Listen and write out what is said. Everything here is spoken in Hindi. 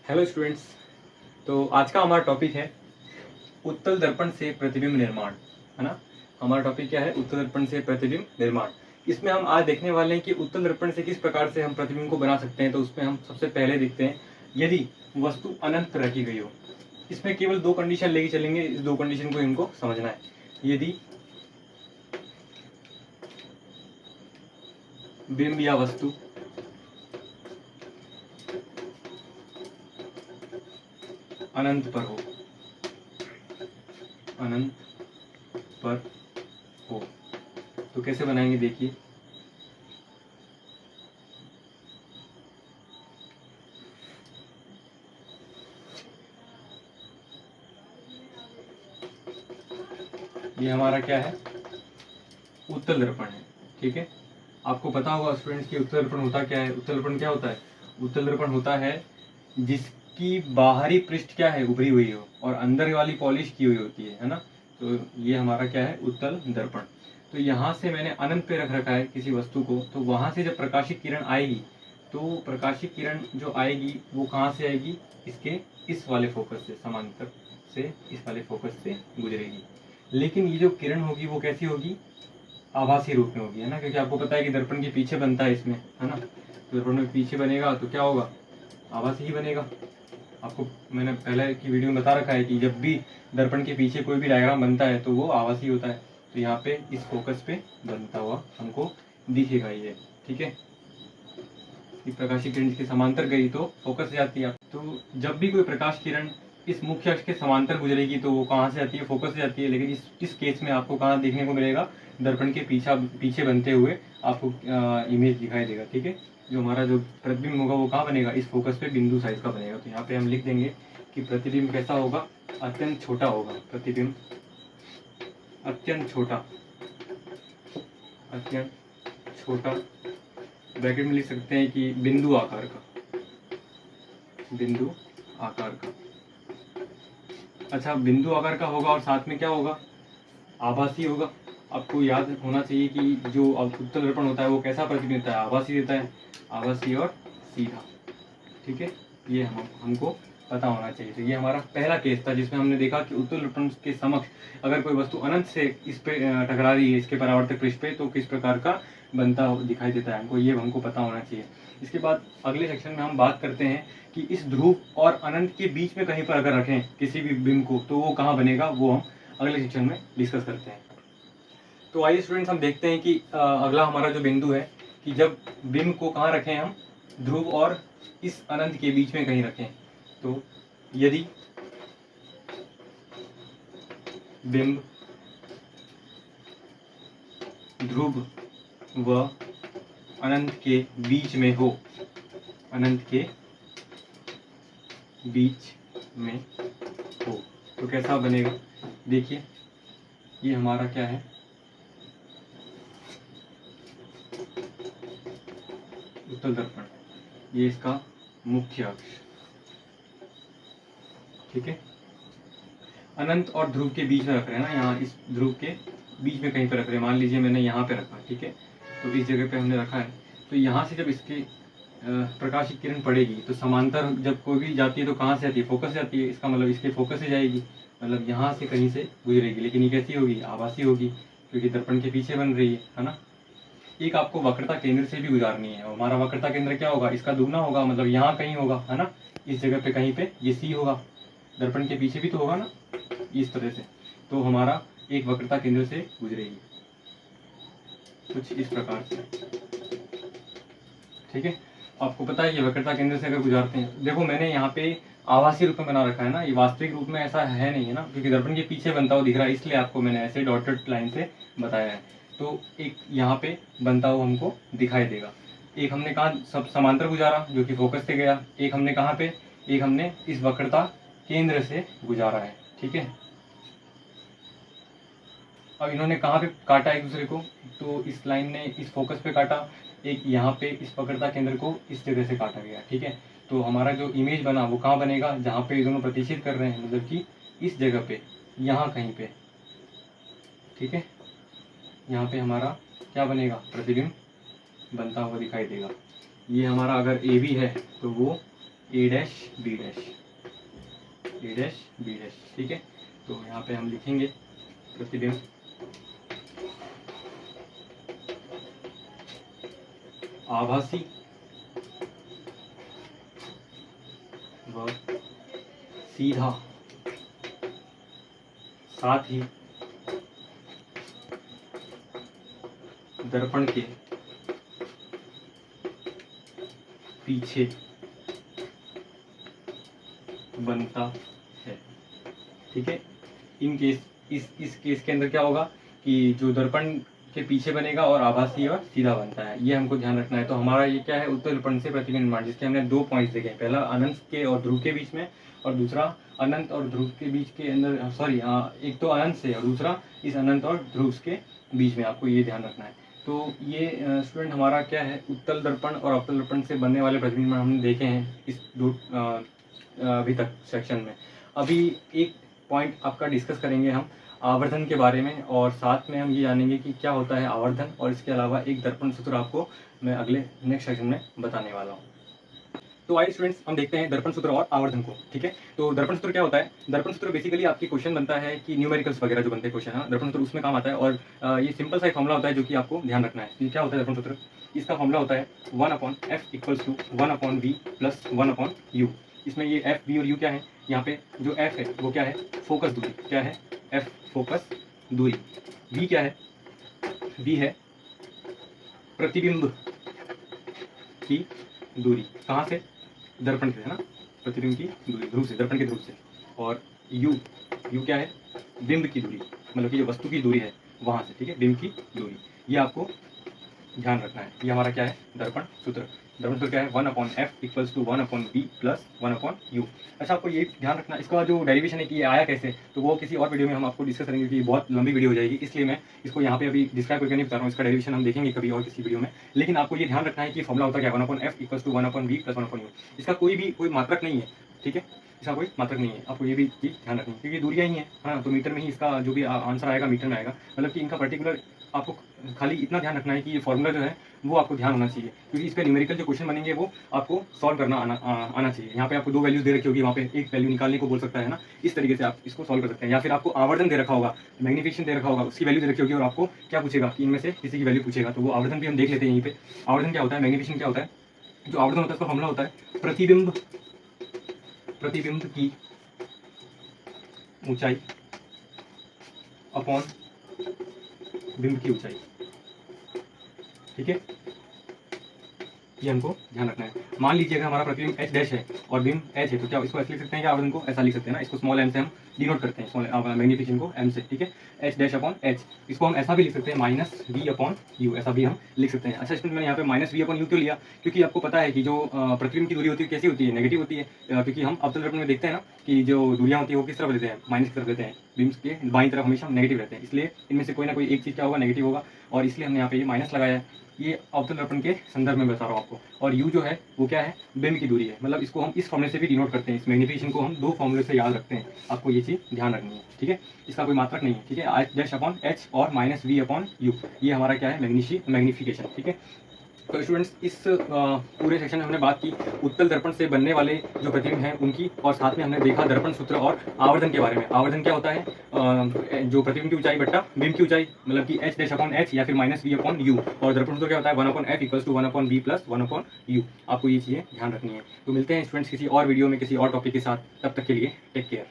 Hello students. तो आज का हमारा टॉपिक है उत्तल दर्पण से प्रतिबिंब निर्माण, है ना। हमारा टॉपिक क्या है? उत्तल दर्पण से प्रतिबिंब निर्माण। इसमें हम आज देखने वाले हैं कि उत्तल दर्पण से किस प्रकार से हम प्रतिबिंब को बना सकते हैं। तो उसमें हम सबसे पहले देखते हैं, यदि वस्तु अनंत रखी गई हो। इसमें केवल दो कंडीशन लेके चलेंगे, इस दो कंडीशन को हमको समझना है। यदि बिंब या वस्तु अनंत पर हो, अनंत पर हो, तो कैसे बनाएंगे देखिए। ये हमारा क्या है? उत्तल दर्पण है, ठीक है। आपको पता होगा स्टूडेंट्स कि उत्तल दर्पण होता क्या है। उत्तल दर्पण क्या होता है? उत्तल दर्पण होता है जिसकी बाहरी पृष्ठ क्या है? उभरी हुई हो और अंदर वाली पॉलिश की हुई होती है ना। तो ये हमारा क्या है? उत्तल दर्पण। तो यहाँ से मैंने अनंत पे रख रखा है किसी वस्तु को, तो वहां से जब प्रकाशित किरण आएगी, तो प्रकाशित किरण जो आएगी वो कहाँ से आएगी? इसके इस वाले फोकस से, समांतर से इस वाले फोकस से गुजरेगी। लेकिन ये जो किरण होगी वो कैसी होगी? आभासी रूप में होगी, है ना। क्योंकि आपको पता है कि दर्पण के पीछे बनता है इसमें, है ना। तो दर्पण में पीछे बनेगा तो क्या होगा? आभासी ही बनेगा। आपको मैंने पहले की वीडियो में बता रखा है कि जब भी दर्पण के पीछे कोई भी डायग्राम बनता है तो वो आभासी होता है। तो यहाँ पे इस फोकस पे बनता हुआ हमको दिखेगा ये, ठीक है। प्रकाश किरण इसके समांतर गई तो फोकस से जाती है। तो जब भी कोई प्रकाश किरण इस मुख्य अक्ष के समांतर गुजरेगी तो वो कहाँ से आती है? फोकस से जाती है। लेकिन इस केस में आपको कहाँ देखने को मिलेगा? दर्पण के पीछे बनते हुए आपको इमेज दिखाई देगा, ठीक है। जो हमारा जो प्रतिबिंब होगा वो कहाँ बनेगा? इस फोकस पे बिंदु साइज का बनेगा। तो यहाँ पे हम लिख देंगे कि प्रतिबिंब कैसा होगा? अत्यंत छोटा होगा। प्रतिबिंब अत्यंत छोटा, अत्यंत छोटा। ब्रैकेट में लिख सकते हैं कि बिंदु आकार का, बिंदु आकार का। अच्छा, बिंदु आकार का होगा और साथ में क्या होगा? आभासी होगा। आपको याद होना चाहिए कि जो उत्तल दर्पण होता है वो कैसा प्रतिबिंब देता है? आभासी देता है, आभासी और सीधा, ठीक है। ये हमको पता होना चाहिए। तो ये हमारा पहला केस था जिसमें हमने देखा कि उत्तल दर्पण के समक्ष अगर कोई वस्तु अनंत से इस पे टकरा रही है, इसके परावर्तक पृष्ठ पे, तो किस प्रकार का बनता दिखाई देता है हमको, ये हमको पता होना चाहिए। इसके बाद अगले सेक्शन में हम बात करते हैं कि इस ध्रुव और अनंत के बीच में कहीं पर अगर रखें किसी भी बिंब को तो वो कहाँ बनेगा, वो हम अगले सेक्शन में डिस्कस करते हैं। तो आइए स्टूडेंट्स, हम देखते हैं कि अगला हमारा जो बिंदु है कि जब बिंब को कहाँ रखें हम? ध्रुव और इस अनंत के बीच में कहीं रखें। तो यदि बिंब ध्रुव व अनंत के बीच में हो, अनंत के बीच में हो, तो कैसा बनेगा? देखिए, ये हमारा क्या है? उत्तल दर्पण। ये इसका मुख्य अक्ष, ठीक है। अनंत और ध्रुव के बीच में रख रहे हैं ना, यहाँ इस ध्रुव के बीच में कहीं पर रख रहे हैं। मान लीजिए मैंने यहाँ पे रखा, ठीक है। तो इस जगह पे हमने रखा है। तो यहाँ से जब इसके प्रकाशित किरण पड़ेगी तो समांतर जब कोई भी जाती है तो कहाँ से आती है? फोकस से आती है। इसका मतलब इसके फोकस से जाएगी, मतलब यहाँ से कहीं से गुजरेगी। लेकिन ये कैसी होगी? आभासी होगी, क्योंकि दर्पण के पीछे बन रही है ना। एक आपको वक्रता केंद्र से भी गुजारनी है। हमारा वक्रता केंद्र क्या होगा? इसका दुगना होगा, मतलब यहाँ कहीं होगा, है ना। इस जगह पे कहीं पे ये सी होगा, दर्पण के पीछे भी तो होगा ना, इस तरह से। तो हमारा एक वक्रता केंद्र से गुजरेगी कुछ इस प्रकार से, ठीक है। आपको पता है ये वक्रता केंद्र से अगर गुजारते हैं, देखो मैंने यहाँ पे आभासी रूप में बना रखा है ना, ये वास्तविक रूप में ऐसा है नहीं, है ना, क्योंकि दर्पण के पीछे बनता हुआ दिख रहा है, इसलिए आपको मैंने ऐसे डॉटेड लाइन से बताया है। तो एक यहाँ पे बनता हुआ हमको दिखाई देगा। एक हमने कहा सब समांतर गुजारा, जो कि फोकस से गया। एक हमने कहाँ पे? एक हमने इस वक्रता केंद्र से गुजारा है, ठीक है। अब इन्होंने कहाँ पे काटा एक दूसरे को? तो इस लाइन ने इस फोकस पे काटा, एक यहाँ पे इस वक्रता केंद्र को इस जगह से काटा गया, ठीक है। तो हमारा जो इमेज बना वो कहाँ बनेगा? जहाँ पे ये दोनों प्रतिच्छेद कर रहे हैं, मतलब कि इस जगह पे, यहाँ कहीं पे, ठीक है। यहाँ पे हमारा क्या बनेगा? प्रतिबिंब बनता हुआ दिखाई देगा। ये हमारा अगर ए बी है तो वो ए डैश बी डैश, ए डैश बी डैश, ठीक है। तो यहाँ पे हम लिखेंगे प्रतिबिंब आभासी व सीधा, साथ ही दर्पण के पीछे बनता है, ठीक है। इन केस इस केस के अंदर क्या होगा कि जो दर्पण के पीछे बनेगा और आभासी और सीधा बनता है, ये हमको ध्यान रखना है। तो हमारा ये क्या है, उत्तल दर्पण से प्रतिबिंब निर्माण, जिसके हमने 2 पॉइंट्स देखे हैं, पहला अनंत के और ध्रुव के बीच में, और दूसरा अनंत और ध्रुव के बीच के अंदर, सॉरी एक तो अनंत से और दूसरा इस अनंत और ध्रुव के बीच में, आपको ये ध्यान रखना है। तो ये स्टूडेंट हमारा क्या है, उत्तल दर्पण और अवतल दर्पण से बनने वाले प्रतिबिंब हमने देखे हैं इस 2 अभी तक सेक्शन में। अभी एक पॉइंट आपका डिस्कस करेंगे हम आवर्धन के बारे में, और साथ में हम ये जानेंगे कि क्या होता है आवर्धन, और इसके अलावा एक दर्पण सूत्र आपको मैं अगले नेक्स्ट सेक्शन में बताने वाला हूँ। तो आइए स्टूडेंट्स, हम देखते हैं दर्पण सूत्र और आवर्धन को, ठीक है। तो दर्पण सूत्र क्या होता है, दर्पण सूत्र बेसिकली आपकी क्वेश्चन बनता है कि न्यूमेरिकल्स वगैरह जो बनते हैं क्वेश्चन, है दर्पण सूत्र उसमें काम आता है, और ये सिंपल सा एक फॉर्मुला होता है जो कि आपको ध्यान रखना है। ये क्या होता है दर्पण सूत्र, इसका फॉर्मुला होता है 1/f = 1/v + 1/u। इसमें ये f, v और u क्या है, यहाँ पे जो f है वो क्या है, फोकस दूरी, क्या है, f फोकस दूरी, v क्या है, v है प्रतिबिंब की दूरी, कहाँ से, दर्पण से, है ना, प्रतिबिंब की दूरी, ध्रुव से, दर्पण के ध्रुव से, और u क्या है, बिंब की दूरी, मतलब कि जो वस्तु की दूरी है वहाँ से, ठीक है, बिंब की दूरी, ये आपको ध्यान रखना है। ये हमारा क्या है, दर्पण सूत्र। दर्पण सूत्र क्या है, 1/f = 1/v + 1/u। अच्छा, आपको ये ध्यान रखना, इसका जो डेरिवेशन है कि ये आया कैसे, तो वो किसी और वीडियो में हम आपको डिस्कस करेंगे, कि बहुत लंबी वीडियो हो जाएगी, इसलिए मैं इसको यहाँ पे अभी डिस्क्राइब करके नहीं बता रहा हूँ। इसका डेरिवेशन हम देखेंगे कभी और किसी वीडियो में, लेकिन आपको ये ध्यान रखना है कि फॉर्मुला होता क्या है, 1/f = 1/v + 1/u। इसका कोई मात्रक नहीं है, ठीक है, इसका कोई मात्रक नहीं है, आपको ये भी चीज़ ध्यान रखनी है, क्योंकि दूरियाँ ही हैं, हाँ, तो मीटर में ही इसका जो भी आंसर आएगा मीटर में आएगा, मतलब कि इनका पर्टिकुलर आपको खाली इतना ध्यान रखना है कि ये फॉर्मूला जो है वो आपको ध्यान होना चाहिए, क्योंकि इस पे न्यूमेरिकल जो क्वेश्चन बनेंगे वो आपको सॉल्व करना आना चाहिए। यहाँ पे आपको 2 वैल्यूज दे रखी होगी, वहाँ पे एक वैल्यू निकालने को बोल सकता है ना, इस तरीके से आप इसको सॉल्व कर सकते हैं। या फिर आपको आवर्धन दे रखा होगा, मैग्निफिकेशन दे रखा होगा, उसकी वैल्यू दे रखी होगी, और आपको क्या पूछेगा कि इनमें से किसी की वैल्यू पूछेगा, तो वो आवर्धन भी हम देख लेते हैं यहीं पे। आवर्धन क्या होता है, मैग्निफिकेशन क्या होता है, जो आवर्धन होता है उसका फॉर्मूला होता है प्रतिबिंब की ऊंचाई अपॉन बिंब की ऊंचाई, ठीक है, ये हमको ध्यान रखना है। मान लीजिए अगर हमारा प्रतिबिंब h डैश है और बिंब h है, तो क्या इसको ऐसे लिख सकते हैं, क्या आवर्धन को ऐसा लिख सकते हैं ना, इसको स्मॉल m से हम डिनोट करते हैं, स्मॉल मैग्निफिकेशन को m से, ठीक है, h डैश अपॉन h। इसको हम ऐसा भी लिख सकते हैं -v/u, ऐसा भी हम लिख सकते हैं। अच्छा, इसमें मैंने यहाँ पे -v/u क्यों लिया, क्योंकि आपको पता है कि जो प्रतिबिंब की दूरी होती है कैसी होती है, नेगेटिव होती है, क्योंकि हम अवतल दर्पण में देखते हैं ना कि जो दूरियाँ होती है वो किस तरफ लेते हैं, माइनस की तरफ लेते हैं, बिम्स के बाईं तरफ हमेशा नेगेटिव रहते हैं, इसलिए इनमें से कोई ना कोई एक चीज़ क्या होगा, नेगेटिव होगा, और इसलिए हमने यहाँ पे ये माइनस लगाया है। ये अवतल दर्पण के संदर्भ में बता रहा हूँ आपको, और u जो है वो क्या है, बिंब की दूरी है, मतलब इसको हम इस फॉर्मूले से भी डिनोट करते हैं, इस मैग्निफिकेशन को हम 2 फॉर्मूले से याद रखते हैं, आपको ये चीज़ ध्यान रखनी है, ठीक है। इसका कोई मात्रक नहीं है, ठीक है, h डैश अपॉन h और -v/u, ये हमारा क्या है, मैग्निफिकेशन, ठीक है। तो स्टूडेंट्स, इस पूरे सेक्शन में हमने बात की उत्तल दर्पण से बनने वाले जो प्रतिबिंब हैं उनकी, और साथ में हमने देखा दर्पण सूत्र और आवर्धन के बारे में। आवर्धन क्या होता है, जो प्रतिबिंब की ऊंचाई बट्टा बिंब की ऊंचाई, मतलब कि h डैश अपॉन h या फिर -v/u, और दर्पण सूत्र क्या होता है, 1/f = 1/v + 1/u। आपको ये चीज़ें ध्यान रखनी है। तो मिलते हैं स्टूडेंट्स किसी और वीडियो में किसी और टॉपिक के साथ, तब तक के लिए टेक केयर।